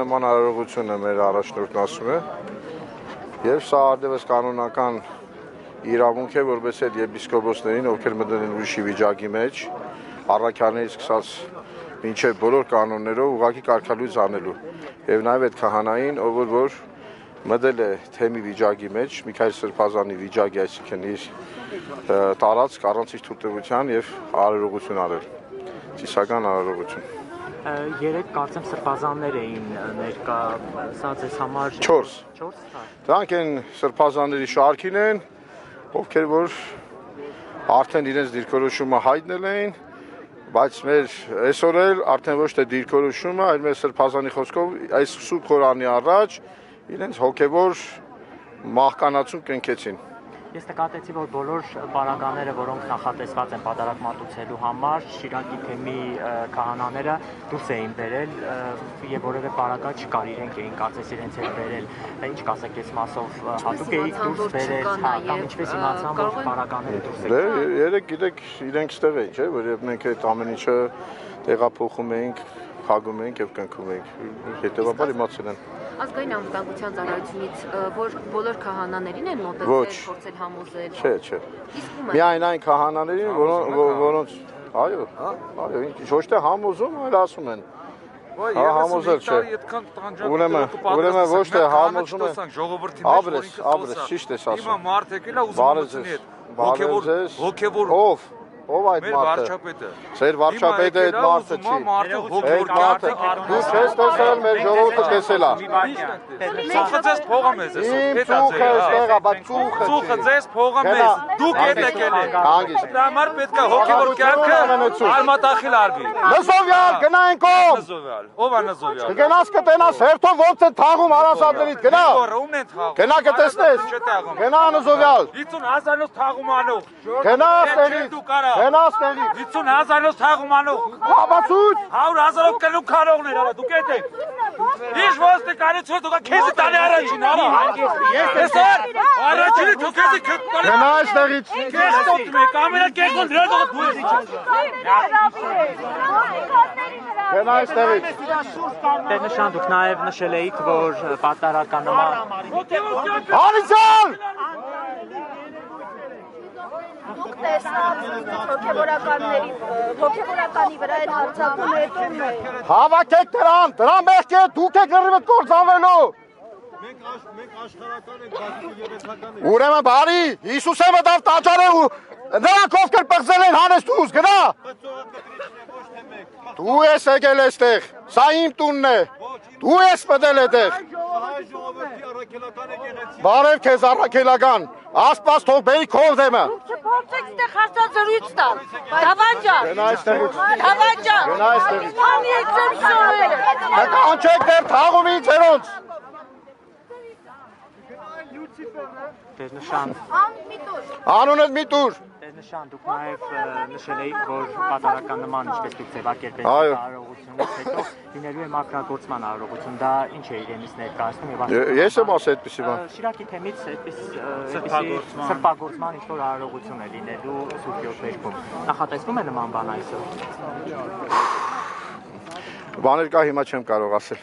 նման արարողություն է մեր առաջնորդն ասում է, եւ սա արդյունավետ կանոնական իրավունք է, որպես այդ եպիսկոպոսներին, ովքեր մտել են ուրիշի վիճակի մեջ, առաքյալներից սկսած մինչև բոլոր կանոններով ուղղակի կարգալույծ անելու։ Եվ նաեւ այդ քահանային, ով որ մտել է թեմի վիճակի մեջ, Միքայել Սրբազանի վիճակի, այսինքն իր տարածք առանց իր թույլտվության եւ արարողություն արել։ Ծիսական արարողություն։ 3 կարծեմ սրբազաններ էին ներկա, սա ձեզ համար 4։ 4։ Դրանք են սրբազանների շարքին են, ովքեր որ արդեն իրենց դիրքորոշումը հայտնել էին, բայց մեր այսօր էլ արդեն ոչ թե դիրքորոշումը, այլ մեր սրբազանի խոսքով այս Սուրբ Խորանի առաջ իրենց հոգևոր մահկանացուն կնքեցին։ Ես նկատեցի, որ բոլոր պարագաները, որոնք նախատեսված են պատարագ մատուցելու համար, Շիրակի թեմի քահանաները դուրս էին բերել եւ որևէ պարագա չկար, իրենք էին կարծես իրենց հետ բերել։ Ինչ կասեք, այս մասով հատուկ էիք դուրս բերել, կամ ինչպես իմացան, որ պարագաները դուրս են։ Դե երեք գիտեք, իրենք ստեղ էին, չէ՞, որ եւ մենք այդ ամեն ինչը տեղափոխում էինք, խաղում էինք եւ կնքում էինք։ Հետեւաբար իմացել են։ Ազգային անվտանգության ծառայությունից որ բոլոր քահանաներին են մոտեցել, փորձել համոզել։ Չէ։ Միայն այն քահանաներին, որոնց այո, ոչ թե համոզում, այլ ասում են։ Համոզել չէ։ Ուրեմն ոչ թե համոզում են ժողովրդի մեջ, ապրես, ճիշտ ես ասում։ Հիմա մարդ եկել է ուզում է հոգևոր Ով այդ մարդը։ Ձեր վարչապետը այդ մարդը չի։ Դու չես տեսել, մեր ժողովուրդը տեսել է։ Ծուխը ձեզ փողը մեզ է։ Ծուխը ստեղա, բայց ծուխը ձեզ փողը մեզ։ Դուք եք եկել եք։ Դրա համար պետք է հոգևոր կյանքը արմատախիլ արվի։ Նզովյալ, գնայինք ով։ Նզովյալ, ով է Նզովյալ։ Գնաս կտենաս հերթով ոնց են թաղում հարասատներից, գնա։ Ումն են թաղում։ Գնա կտեսնես։ Գնա Նզովյալ։ 50,000-ով թաղում անող։ Գնա ստեղից։ Գնա ստեղից։ 50,000-ով թաղում անող։ Հավացուց։ 100,000-ով կնում քարողներ, արա դուք եք։ Ինչ ոստիկանություն դուք քեզ տալի առաջին, արա։ Ես առաջինը դուք քեզ տալի։ Գնա ստեղից։ Քեզ տոտ մեկ ամենա կերկոն դրա դուք փույզի։ Գնա ստեղից։ Դե նշան դուք նաև նշել էիք, որ պատարագանման Անիցան։ Դուք տեսնած հոգևորականի վրա այդ հարձակում է։ Հավաքեք դրան մեղքի է դուք եք լրիվ կործանվելու։ Մենք աշխարհական ենք, բացի երեցական ենք։ Ուրեմն բարի, Հիսուսը մտավ տաճարը ու նրանք ովքեր պղծել են հանես դուրս, գնա։ Դու ես եկել այստեղ, սա իմ տունն է։ Դու ես մտել այդտեղ։ Բարև քեզ առաքելական, Աստված թող բերի քո դեմը։ Չփորձեք ստեղ հաստատությունից տալ։ Դավաճան։ Գնա այստեղից։ Դավաճան։ Գնա այստեղից։ Քանի եք ձեր շոուերը։ Կանչեք դեր թաղումի ձերոնց։ դեր նշան Անունդ մի տուր։ դեր նշան դուք նաև նշել էիք, որ պատարագանման ինչպես դուք ձևակերպեցիք Այո։ արարողությունից հետո լինելու է մակրագործման արարողություն, դա ինչ է իրենից ներկայացնում եւ Ես եմ ասել այդպեսի բան։ Շիրակի թեմից այդպիսի սրբագործման ինչ-որ արարողություն է լինելու Սուրբ Յոթերքում։ Նախատեսվում է նման բան այսօր։ Բաներ կա հիմա չեմ կարող ասել։